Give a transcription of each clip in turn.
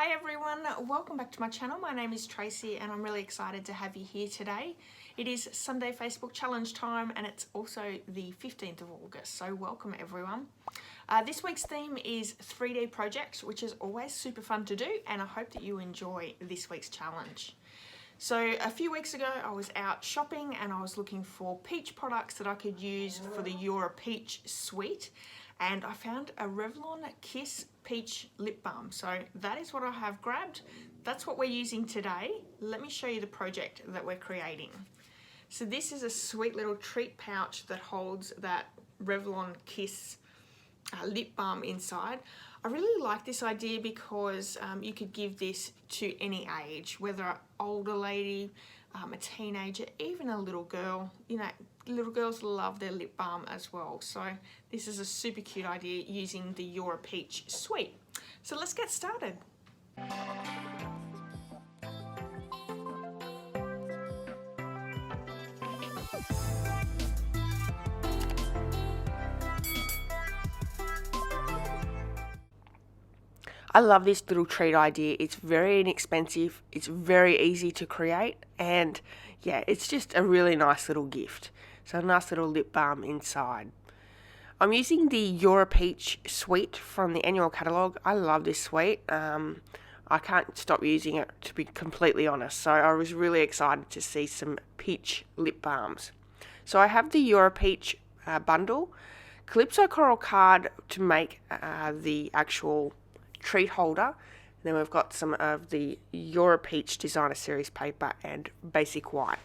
Hi everyone, welcome back to my channel. My name is Tracy and I'm really excited to have you here today. It is Sunday Facebook challenge time and it's also the 15th of August, so welcome everyone. This week's theme is 3D projects, which is always super fun to do, and I hope that you enjoy this week's challenge. So a few weeks ago I was out shopping and I was looking for peach products that I could use for the 𝐕𝒐𝒕 suite, and I found a Revlon Kiss Peach Lip Balm. So that is what I have grabbed. That's what we're using today. Let me show you the project that we're creating. So this is a sweet little treat pouch that holds that Revlon Kiss lip balm inside. I really like this idea because you could give this to any age, whether an older lady, a teenager, even a little girl. You know, little girls love their lip balm as well. So this is a super cute idea using the 𝐕𝒐𝒕 suite. So let's get started. I love this little treat idea. It's very inexpensive, it's very easy to create, and yeah, it's just a really nice little gift. So a nice little lip balm inside. I'm using the 𝐕𝒐𝒕 suite from the annual catalogue. I love this suite. I can't stop using it, to be completely honest. So I was really excited to see some peach lip balms. So I have the 𝐕𝒐𝒕 bundle, Calypso Coral card to make the actual treat holder. And then we've got some of the 𝐕𝒐𝒕 Designer Series paper and basic white.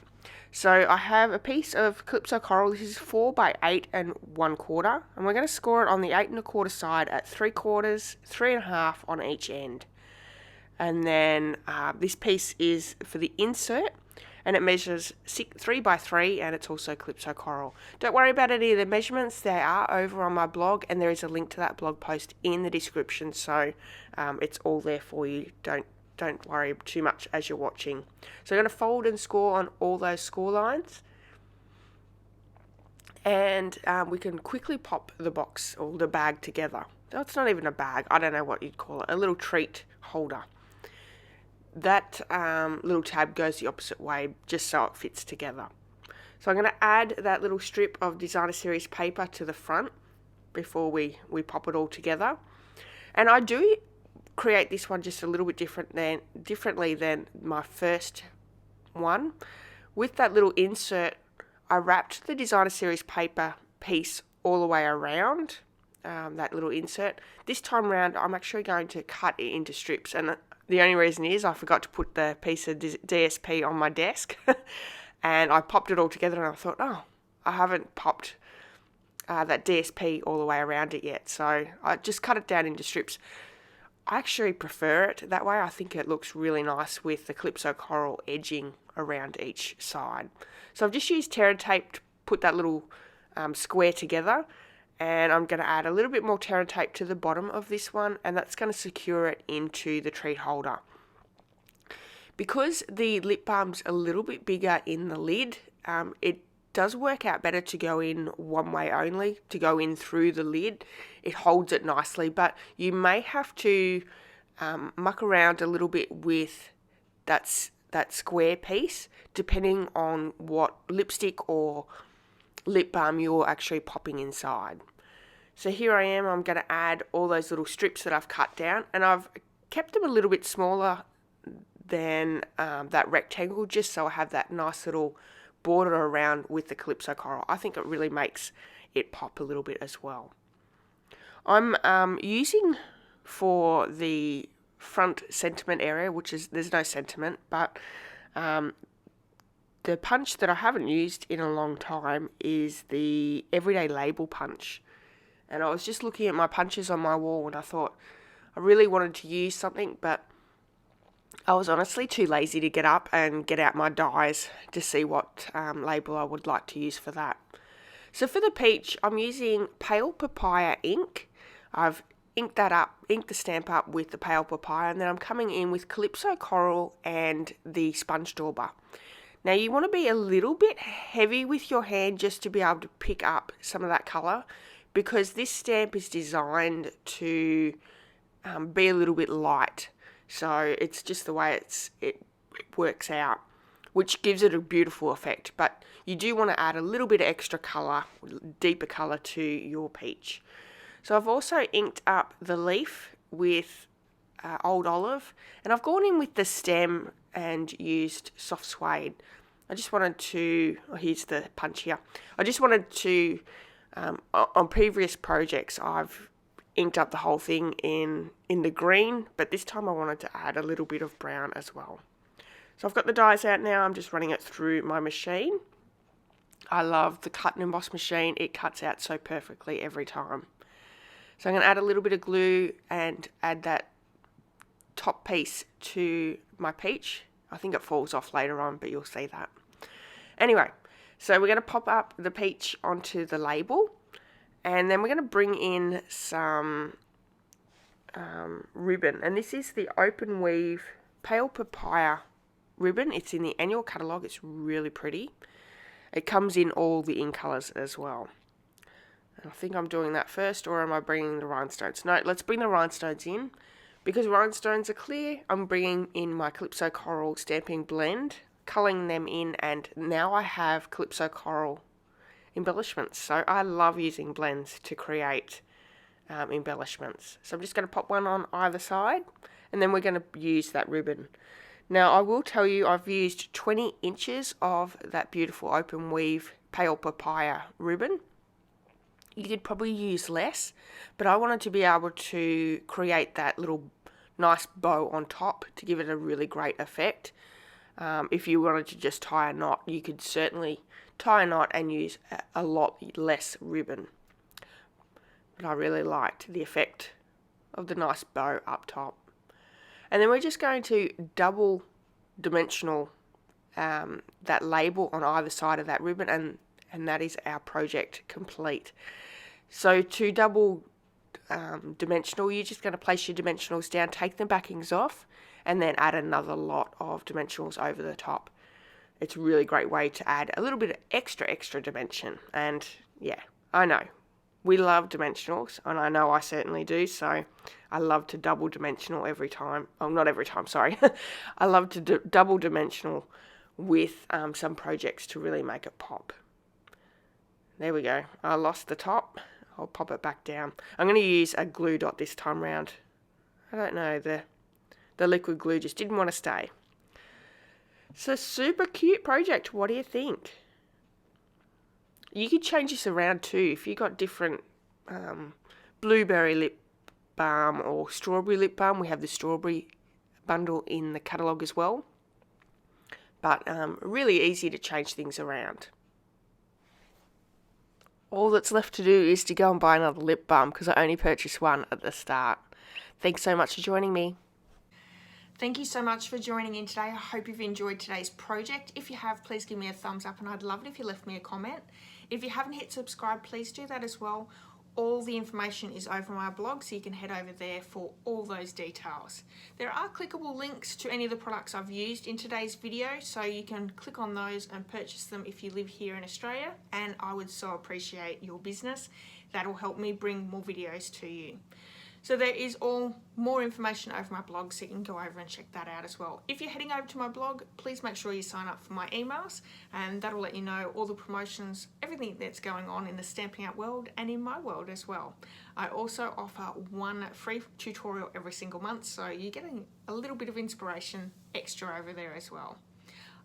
So I have a piece of Calypso Coral. This is 4 by 8 1/4, and we're going to score it on the 8 1/4 side at 3/4, 3 1/2 on each end. And then this piece is for the insert, and it measures 3 by 3, and it's also Calypso Coral. Don't worry about any of the measurements, they are over on my blog, and there is a link to that blog post in the description, so it's all there for you. Don't worry too much as you're watching. So I'm going to fold and score on all those score lines, and we can quickly pop the box or the bag together. No, it's not even a bag, I don't know what you'd call it, a little treat holder. That little tab goes the opposite way just so it fits together. So I'm going to add that little strip of Designer Series paper to the front before we pop it all together. And I do create this one just a little bit differently than my first one. With that little insert, I wrapped the Designer Series paper piece all the way around that little insert. This time around, I'm actually going to cut it into strips, and the only reason is I forgot to put the piece of DSP on my desk and I popped it all together, and I thought, oh, I haven't popped that DSP all the way around it yet, so I just cut it down into strips. I actually prefer it that way. I think it looks really nice with the Calypso Coral edging around each side. So I've just used tear and tape to put that little square together, and I'm going to add a little bit more tear and tape to the bottom of this one, and that's going to secure it into the treat holder. Because the lip balm's a little bit bigger in the lid, it does work out better to go in one way only, to go in through the lid. It holds it nicely, but you may have to muck around a little bit with that square piece, depending on what lipstick or lip balm you're actually popping inside. So here I am, I'm going to add all those little strips that I've cut down, and I've kept them a little bit smaller than that rectangle, just so I have that nice little border around with the Calypso Coral. I think it really makes it pop a little bit as well. I'm using for the front sentiment area, which is, there's no sentiment, but the punch that I haven't used in a long time is the Everyday Label punch. And I was just looking at my punches on my wall, and I thought I really wanted to use something, but I was honestly too lazy to get up and get out my dies to see what label I would like to use for that. So for the peach, I'm using Pale Papaya ink. I've inked the stamp up with the Pale Papaya, and then I'm coming in with Calypso Coral and the sponge dauber. Now you want to be a little bit heavy with your hand just to be able to pick up some of that colour, because this stamp is designed to be a little bit light. So it's just the way it works out, which gives it a beautiful effect. But you do want to add a little bit of extra colour, deeper colour to your peach. So I've also inked up the leaf with Old Olive, and I've gone in with the stem and used soft suede. I just wanted to, here's the punch here. I just wanted to, on previous projects I've inked up the whole thing in the green, but this time I wanted to add a little bit of brown as well. So I've got the dies out now. I'm just running it through my machine. I love the cut and emboss machine. It cuts out so perfectly every time. So I'm going to add a little bit of glue and add that top piece to my peach. I think it falls off later on, but you'll see that. Anyway, so we're going to pop up the peach onto the label, and then we're going to bring in some ribbon. And this is the Open Weave Pale Papaya ribbon. It's in the annual catalogue. It's really pretty. It comes in all the in colours as well. And I think I'm doing that first, or am I bringing the rhinestones? No, let's bring the rhinestones in. Because rhinestones are clear, I'm bringing in my Calypso Coral Stamping Blend, colouring them in, and now I have Calypso Coral embellishments. So I love using blends to create embellishments. So I'm just going to pop one on either side, and then we're going to use that ribbon. Now I will tell you, I've used 20 inches of that beautiful Open Weave Pale Papaya ribbon. You could probably use less, but I wanted to be able to create that little nice bow on top to give it a really great effect. If you wanted to just tie a knot, you could certainly tie a knot and use a lot less ribbon. But I really liked the effect of the nice bow up top. And then we're just going to double dimensional that label on either side of that ribbon, and that is our project complete. So to double dimensional, you're just going to place your dimensionals down, take the backings off, and then add another lot of dimensionals over the top. It's a really great way to add a little bit of extra dimension. And yeah, I know we love dimensionals, and I know I certainly do, so I love to double dimensional every time. Oh, not every time, sorry. I love to double dimensional with some projects to really make it pop. There we go. I lost the top. I'll pop it back down. I'm going to use a glue dot this time round. I don't know, the liquid glue just didn't want to stay. So super cute project. What do you think? You could change this around too. If you got different blueberry lip balm or strawberry lip balm, we have the strawberry bundle in the catalogue as well. But really easy to change things around. All that's left to do is to go and buy another lip balm because I only purchased one at the start. Thanks so much for joining me. Thank you so much for joining in today. I hope you've enjoyed today's project. If you have, please give me a thumbs up, and I'd love it if you left me a comment. If you haven't hit subscribe, please do that as well. All the information is over my blog, so you can head over there for all those details. There are clickable links to any of the products I've used in today's video, so you can click on those and purchase them if you live here in Australia, and I would so appreciate your business. That'll help me bring more videos to you. So there is all more information over my blog, so you can go over and check that out as well. If you're heading over to my blog, please make sure you sign up for my emails, and that'll let you know all the promotions, everything that's going on in the Stampin' Up world and in my world as well. I also offer one free tutorial every single month, so you're getting a little bit of inspiration extra over there as well.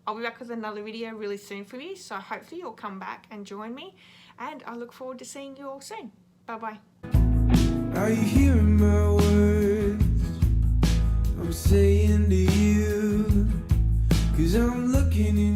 I'll be back with another video really soon for you, so hopefully you'll come back and join me, and I look forward to seeing you all soon. Bye-bye. Are you hearing my words I'm saying to you? 'Cause I'm looking in